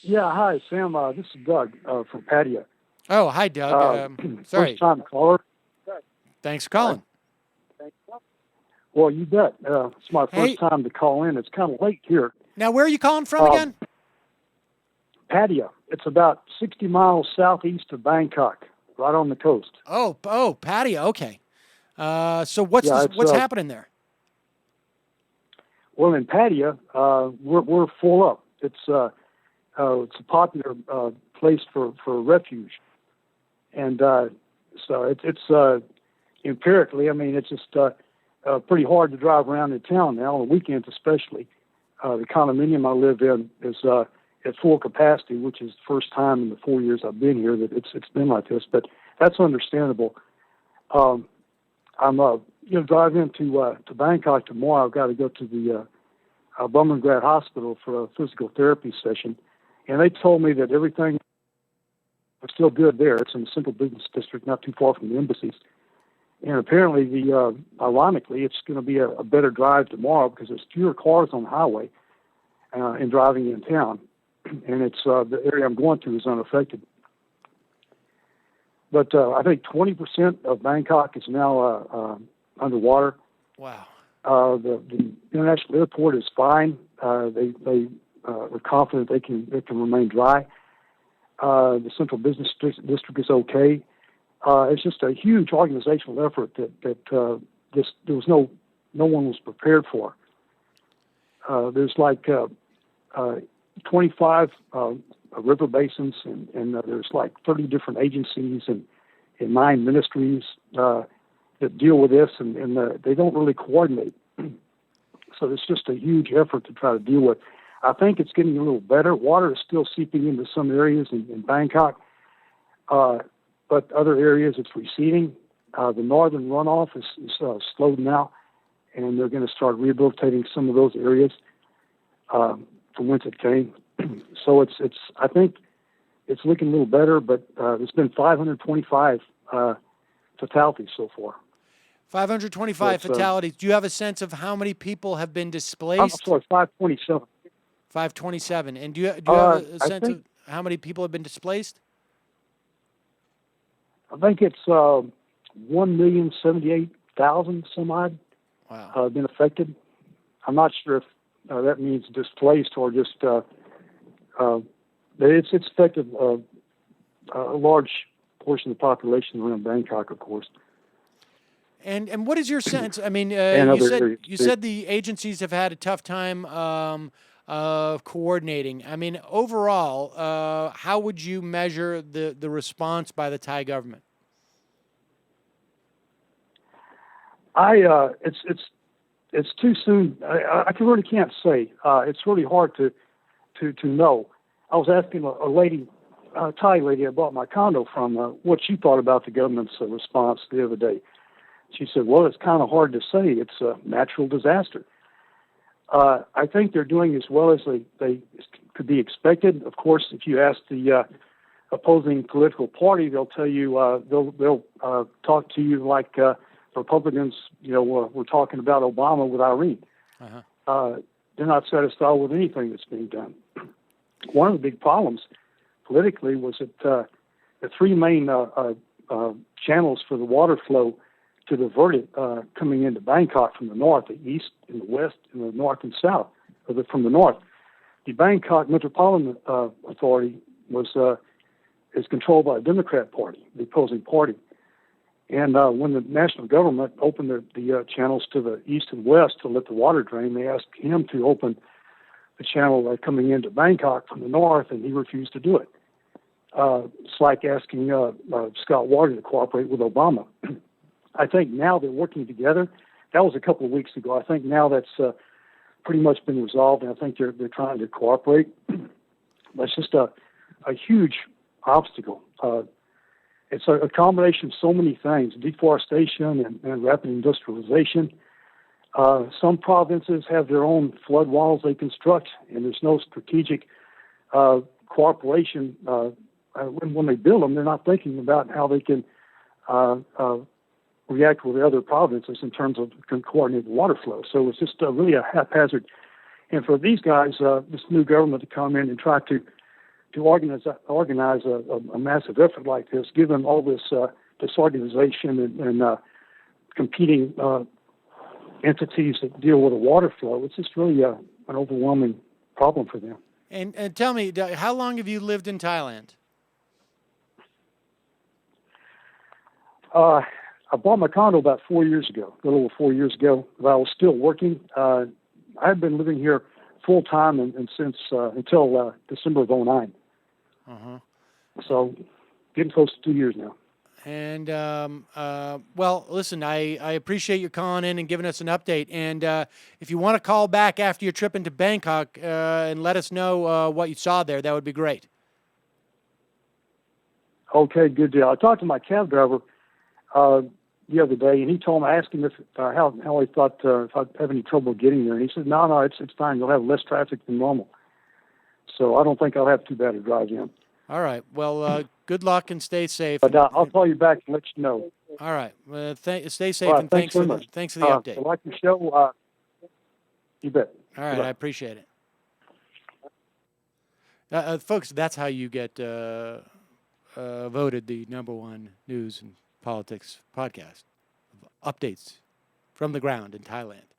Yeah, hi, Sam. This is Doug from Pattaya. Oh, hi, Doug. Uh, First Sorry. time caller. Thanks for Sorry. calling. Well, you bet. It's my first Hey, time to call in. It's kind of late here. now where are you calling from Uh, again? Pattaya. It's about 60 miles southeast of Bangkok, right on the coast. Oh, Patio. Okay. So what's Yeah, this, it's what's happening there? well in Pattaya. We're full up. It's a popular place for refuge, and so it's empirically. I mean, it's just pretty hard to drive around in town now on the weekends, especially. The condominium I live in is at full capacity, which is the first time in the 4 years I've been here that it's been like this. But that's understandable. Um, I'm driving to Bangkok tomorrow. I've got to go to the Bumrungrad Hospital for a physical therapy session, and they told me that everything is still good there. It's in the central business district, not too far from the embassies. And apparently, ironically, it's going to be a better drive tomorrow because there's fewer cars on the highway and driving in town, and it's the area I'm going to is unaffected. But I think 20% of Bangkok is now underwater. Wow. The international airport is fine. They are confident they can remain dry. The central business district is okay. It's just a huge organizational effort that there was no one was prepared for. There's like 25 river basins, and there's like 30 different agencies and 9 ministries that deal with this, and they don't really coordinate. So it's just a huge effort to try to deal with. I think it's getting a little better. Water is still seeping into some areas in Bangkok, but other areas it's receding. The northern runoff is slowed now, and they're going to start rehabilitating some of those areas from whence it came. So it's I think it's looking a little better, but there's been 525 fatalities so far. So 525 it's fatalities. Do you have a sense of how many people have been I'm displaced? sorry, 527. 527. And do you have a I sense think of how many people have been displaced? I think it's 1,078,000 some odd Wow. been affected. I'm not sure if that means displaced or just it's affected a large portion of the population around Bangkok, of course, And what is your sense? I mean, and you other said areas you too. said the agencies have had a tough time of coordinating. I mean, overall, how would you measure the response by the Thai government? It's too soon. Really can't say. It's really hard to know. I was asking a lady, a Thai lady I bought my condo from, what she thought about the government's response the other day. She said, "Well, it's kind of hard to say. It's a natural disaster." I think they're doing as well as they could be expected. Of course, if you ask the opposing political party, they'll tell you they'll talk to you like Republicans. We're talking about Obama with Irene. Uh-huh. They're not satisfied with anything that's being done. One of the big problems politically was that the 3 main channels for the water flow to divert it coming into Bangkok from the north, the east, and the west, and the north and south, from the north. The Bangkok Metropolitan Authority is controlled by the Democrat Party, the opposing party. And when the national government opened the channels to the east and west to let the water drain, they asked him to open the channel coming into Bangkok from the north, and he refused to do it. It's like asking Scott Water to cooperate with Obama. I think now they're working together. That was a couple of weeks ago. I think now that's pretty much been resolved, and I think they're trying to cooperate. But it's just a huge obstacle. It's a combination of so many things: deforestation and rapid industrialization. Some provinces have their own flood walls they construct, and there's no strategic cooperation. When they build them, they're not thinking about how they can react with the other provinces in terms of coordinated water flow. So it's just really a haphazard. And for these guys, this new government to come in and try to to organize a massive effort like this, given all this disorganization and competing entities that deal with the water flow. It's just really an overwhelming problem for them. And tell me, how long have you lived in Thailand? I bought my condo about 4 years ago, a little over 4 years ago. But I was still working. I've been living here full time and since until December of '09. So getting close to 2 years now. And well, listen, I appreciate you calling in and giving us an update. And if you want to call back after your trip into Bangkok and let us know what you saw there, that would be great. Okay, good deal. I talked to my cab driver the other day, and he told me, I asked him if how he thought if I'd have any trouble getting there, and he said, no, it's fine. You'll have less traffic than normal. So I don't think I'll have too bad a drive in. All right. Well, good luck and stay safe. But I'll call you back and let you know. All right. Stay safe, Right, and thanks for the update. I like your show. You bet. All right. I appreciate it. Folks, that's how you get voted the #1 news and politics podcast. Updates from the ground in Thailand.